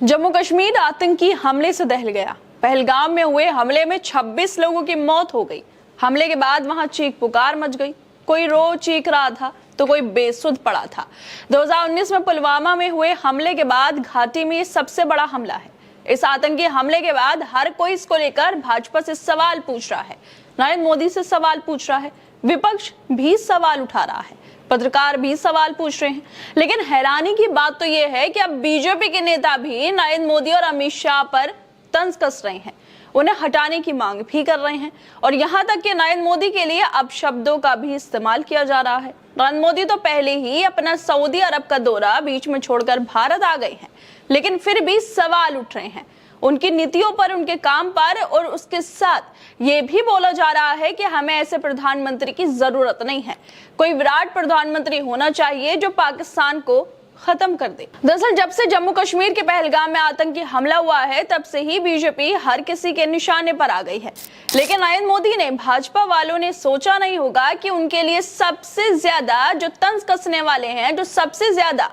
जम्मू कश्मीर आतंकी हमले से दहल गया। पहलगाम में हुए हमले में 26 लोगों की मौत हो गई। हमले के बाद वहां चीख पुकार मच गई। कोई रो चीख रहा था तो कोई बेसुध पड़ा था। 2019 में पुलवामा में हुए हमले के बाद घाटी में ये सबसे बड़ा हमला है। इस आतंकी हमले के बाद हर कोई इसको लेकर भाजपा से सवाल पूछ रहा है, नरेंद्र मोदी से सवाल पूछ रहा है, विपक्ष भी सवाल उठा रहा है, पत्रकार भी सवाल पूछ रहे हैं। लेकिन हैरानी की बात तो यह है कि अब बीजेपी के नेता भी नरेंद्र मोदी और अमित शाह पर तंज कस रहे हैं, उन्हें हटाने की मांग भी कर रहे हैं। और यहां तक कि नरेंद्र मोदी के लिए अब शब्दों का भी इस्तेमाल किया जा रहा है। नरेंद्र मोदी तो पहले ही अपना सऊदी अरब का दौरा बीच में छोड़कर भारत आ गए हैं, लेकिन फिर भी सवाल उठ रहे हैं उनकी नीतियों पर, उनके काम पर। और उसके साथ ये भी बोला जा रहा है कि हमें ऐसे प्रधानमंत्री की जरूरत नहीं है, कोई विराट प्रधानमंत्री होना चाहिए जो पाकिस्तान को खत्म कर दे। दरअसल जब से जम्मू कश्मीर के पहलगाम में आतंकी हमला हुआ है, तब से ही बीजेपी हर किसी के निशाने पर आ गई है। लेकिन नरेंद्र मोदी ने, भाजपा वालों ने सोचा नहीं होगा कि उनके लिए सबसे ज्यादा जो तंज कसने वाले हैं, जो सबसे ज्यादा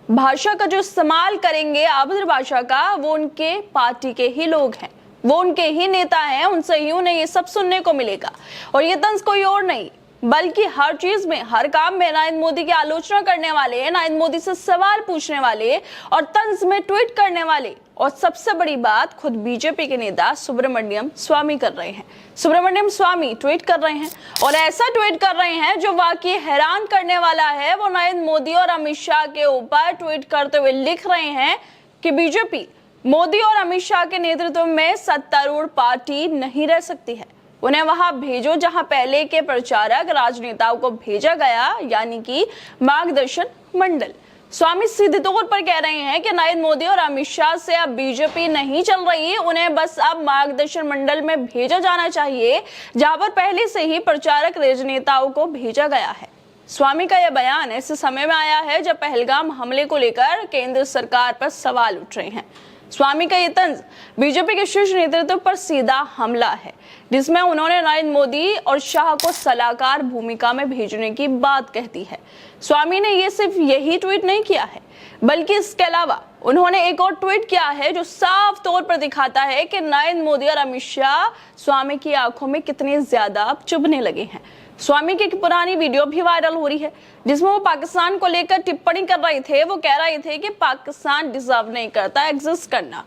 भाषा का जो इस्तेमाल करेंगे, अभद्र भाषा का, वो उनके पार्टी के ही लोग हैं, वो उनके ही नेता हैं। उनसे ही उन्हें ये सब सुनने को मिलेगा। और ये तंज कोई और नहीं, बल्कि हर चीज में, हर काम में नरेंद्र मोदी की आलोचना करने वाले, नरेंद्र मोदी से सवाल पूछने वाले और तंज में ट्वीट करने वाले। और सबसे बड़ी बात, खुद बीजेपी के नेता सुब्रमण्यम स्वामी कर रहे हैं। सुब्रमण्यम स्वामी ट्वीट कर रहे हैं और ऐसा ट्वीट कर रहे हैं जो वाकई हैरान करने वाला है। वो नरेंद्र मोदी और अमित शाह के ऊपर ट्वीट करते हुए लिख रहे हैं कि बीजेपी मोदी और अमित शाह के नेतृत्व में सत्तारूढ़ पार्टी नहीं रह सकती है। उन्हें वहां भेजो जहां पहले के प्रचारक राजनेताओं को भेजा गया, यानी कि मार्गदर्शन मंडल। स्वामी सीधे तौर पर कह रहे हैं कि नरेंद्र मोदी और अमित शाह से अब बीजेपी नहीं चल रही, उन्हें बस अब मार्गदर्शन मंडल में भेजा जाना चाहिए, जहां पर पहले से ही प्रचारक राजनेताओं को भेजा गया है। स्वामी का यह बयान ऐसे समय में आया है जब पहलगाम हमले को लेकर केंद्र सरकार पर सवाल उठ रहे हैं। स्वामी का ये तंज बीजेपी के शीर्ष नेतृत्व पर सीधा हमला है, जिसमें उन्होंने नरेंद्र मोदी और शाह को सलाहकार भूमिका में भेजने की बात कहती है। स्वामी ने ये सिर्फ यही ट्वीट नहीं किया है, बल्कि इसके अलावा उन्होंने एक और ट्वीट किया है जो साफ तौर पर दिखाता है कि नरेंद्र मोदी और अमित शाह स्वामी की आंखों में कितने ज्यादा अब चुभने लगे हैं। स्वामी की एक पुरानी वीडियो भी वायरल हो रही है, जिसमें वो पाकिस्तान को लेकर टिप्पणी कर रहे थे। वो कह रहे थे कि पाकिस्तान डिजर्व नहीं करता एग्जिस्ट करना,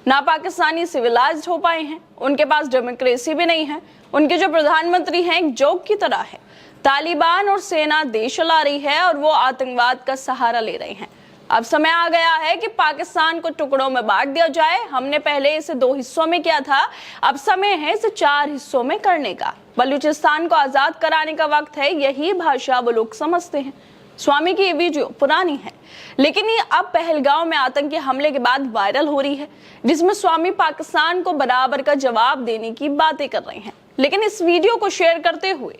ना पाकिस्तानी सिविलाइज्ड हो पाए हैं, उनके पास डेमोक्रेसी भी नहीं है, उनके जो प्रधानमंत्री हैं एक जोक की तरह है, तालिबान और सेना देश चला रही है और वो आतंकवाद का सहारा ले रहे हैं। अब समय आ गया है कि पाकिस्तान को टुकड़ों में बांट दिया जाए। हमने पहले इसे 2 हिस्सों में किया था, अब समय है इसे 4 हिस्सों में करने का। बलूचिस्तान को आजाद कराने का वक्त है, यही भाषा वो लोग समझते हैं। स्वामी की ये वीडियो पुरानी है, लेकिन ये अब पहलगाम में आतंकी हमले के बाद वायरल हो रही है, जिसमें स्वामी पाकिस्तान को बराबर का जवाब देने की बातें कर रहे हैं। लेकिन इस वीडियो को शेयर करते हुए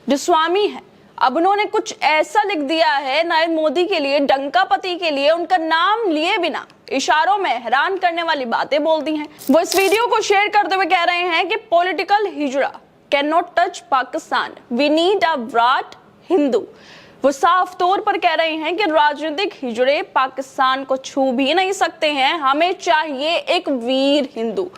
जो स्वामी है, अब उन्होंने कुछ ऐसा लिख दिया है नरेंद्र मोदी के लिए, डंकापति के लिए, उनका नाम लिए बिना इशारों में हैरान करने वाली बातें बोल दी हैं। वो इस वीडियो को शेयर करते हुए कह रहे हैं कि पॉलिटिकल हिजड़ा can not touch Pakistan, we need a विराट हिंदू। वो साफ तौर पर कह रहे हैं कि राजनीतिक हिजड़े पाकिस्तान को छू भी नहीं सकते हैं, हमें चाहिए एक वीर हिंदू।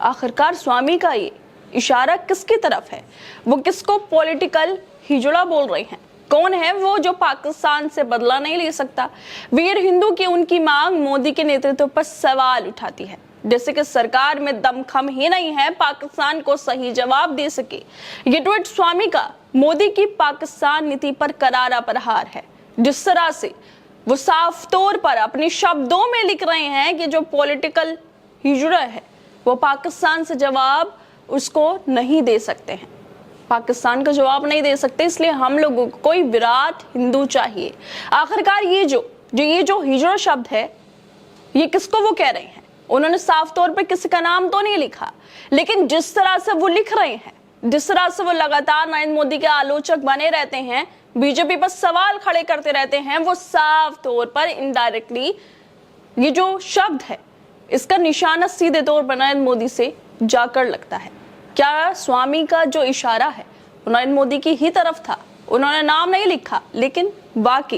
आखिरकार स्वामी का ये इशारा किसकी तरफ है? वो किसको पॉलिटिकल हिजड़ा बोल रहे हैं? कौन है वो जो पाकिस्तान से बदला नहीं ले सकता? वीर हिंदू की उनकी मांग मोदी के नेतृत्व पर सवाल उठाती है, जैसे कि सरकार में दमखम ही नहीं है पाकिस्तान को सही जवाब दे सके। ये ट्वीट स्वामी का मोदी की पाकिस्तान नीति पर करारा प्रहार है। जिस तरह से वो साफ तौर पर अपने शब्दों में लिख रहे हैं कि जो पॉलिटिकल हिजड़ा है वो पाकिस्तान से जवाब उसको नहीं दे सकते हैं, पाकिस्तान का जवाब नहीं दे सकते, इसलिए हम लोगों को कोई विराट हिंदू चाहिए। आखिरकार ये जो हिजड़ा शब्द है, ये किसको वो कह रहे हैं? उन्होंने साफ तौर पे किसी का नाम तो नहीं लिखा, लेकिन जिस तरह से वो लिख रहे हैं, जिस तरह से वो लगातार नरेंद्र मोदी के आलोचक बने रहते हैं, बीजेपी पर सवाल खड़े करते रहते हैं, वो साफ तौर पर इनडायरेक्टली ये जो शब्द है, इसका निशाना सीधे तौर पर नरेंद्र मोदी से जाकर लगता है। क्या स्वामी का जो इशारा है वो नरेंद्र मोदी की ही तरफ था? उन्होंने नाम नहीं लिखा, लेकिन बाकी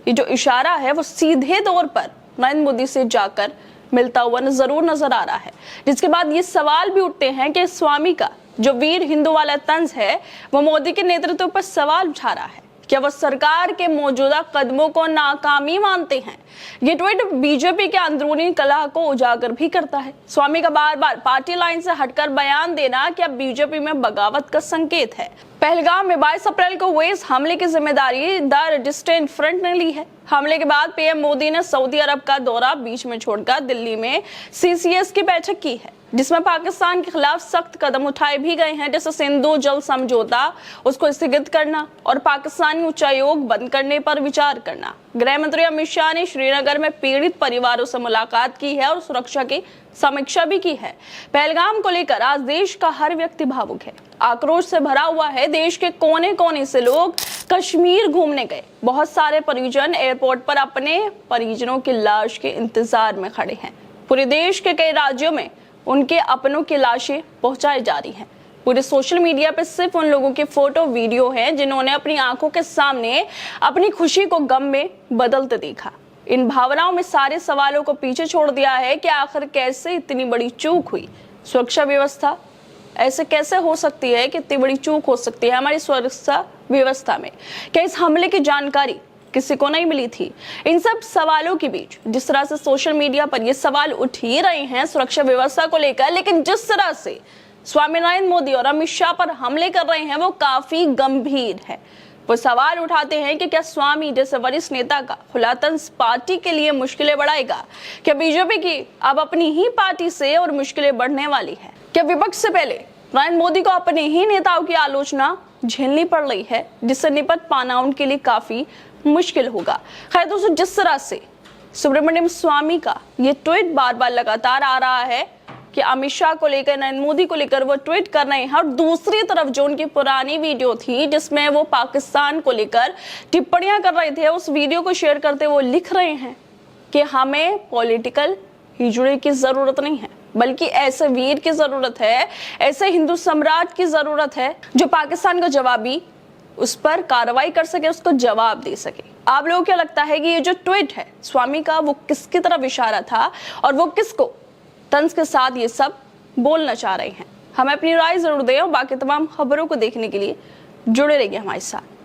ये जो इशारा है वो सीधे तौर पर नरेंद्र मोदी से जाकर मिलता हुआ जरूर नजर आ रहा है। जिसके बाद ये सवाल भी उठते हैं कि स्वामी का जो वीर हिंदू वाला तंज है वो मोदी के नेतृत्व पर सवाल उठा रहा है। क्या वह सरकार के मौजूदा कदमों को नाकामी मानते हैं? ये ट्वीट बीजेपी के अंदरूनी कलह को उजागर भी करता है। स्वामी का बार बार पार्टी लाइन से हटकर बयान देना क्या बीजेपी में बगावत का संकेत है? पहलगाम में 22 अप्रैल को हुए इस हमले की जिम्मेदारी द रेजिस्टेंट फ्रंट ने ली है। हमले के बाद पीएम मोदी ने सऊदी अरब का दौरा बीच में छोड़कर दिल्ली में सीसीएस की बैठक की है, जिसमें पाकिस्तान के खिलाफ सख्त कदम उठाए भी गए हैं, जैसे सिंधु जल समझौता उसको स्थगित करना और पाकिस्तानी उच्चायोग बंद करने पर विचार करना। गृह मंत्री अमित शाह ने श्रीनगर में पीड़ित परिवारों से मुलाकात की है और सुरक्षा की समीक्षा भी की है। पहलगाम को लेकर आज देश का हर व्यक्ति भावुक है, आक्रोश से भरा हुआ है। देश के कोने कोने से लोग कश्मीर घूमने गए। बहुत सारे परिजन एयरपोर्ट पर अपने परिजनों की लाश के इंतजार में खड़े हैं। पूरे देश के कई राज्यों में उनके अपनों की लाशें पहुंचाई जा रही हैं। पूरे सोशल मीडिया पे सिर्फ उन लोगों के फोटो वीडियो हैं जिन्होंने अपनी आंखों के सामने अपनी खुशी को गम में बदलते देखा। इन भावनाओं में सारे सवालों को पीछे छोड़ दिया है कि आखिर कैसे इतनी बड़ी चूक हुई। सुरक्षा व्यवस्था ऐसे कैसे हो सकती है कि इतनी बड़ी चूक हो सकती है हमारी सुरक्षा व्यवस्था में? क्या इस हमले की जानकारी किसी को नहीं मिली थी? इन सब सवालों के बीच जिस तरह से सोशल मीडिया पर ये सवाल उठ ही रहे हैं सुरक्षा व्यवस्था को लेकर, लेकिन जिस तरह से स्वामी नरेंद्र मोदी और अमित शाह पर हमले कर रहे हैं वो काफी गंभीर है। वो सवाल उठाते हैं कि क्या स्वामी जैसे वरिष्ठ नेता का खुला तंज पार्टी के लिए मुश्किलें बढ़ाएगा? क्या बीजेपी की अब अपनी ही पार्टी से और मुश्किलें बढ़ने वाली है? क्या विपक्ष से पहले नरेंद्र मोदी को अपने ही नेताओं की आलोचना झेलनी पड़ रही है, जिससे निपट पाना उनके लिए काफी मुश्किल होगा? खैर दोस्तों, जिस तरह से सुब्रमण्यम स्वामी का ये ट्वीट बार बार लगातार आ रहा है कि अमित शाह को लेकर, नरेंद्र मोदी को लेकर वो ट्वीट कर रहे हैं, और दूसरी तरफ जो उनकी पुरानी वीडियो थी जिसमें वो पाकिस्तान को लेकर टिप्पणियां कर रहे थे, उस वीडियो को शेयर करते वो लिख रहे हैं कि हमें पॉलिटिकल हिजड़े की जरूरत नहीं है, बल्कि ऐसे वीर की जरूरत है, ऐसे हिंदू सम्राट की जरूरत है जो पाकिस्तान को जवाबी उस पर कार्रवाई कर सके, उसको जवाब दे सके। आप लोगों को क्या लगता है कि ये जो ट्वीट है स्वामी का वो किसकी तरफ इशारा था और वो किसको तंज के साथ ये सब बोलना चाह रहे हैं? हमें अपनी राय जरूर दें और बाकी तमाम खबरों को देखने के लिए जुड़े रहिए हमारे साथ।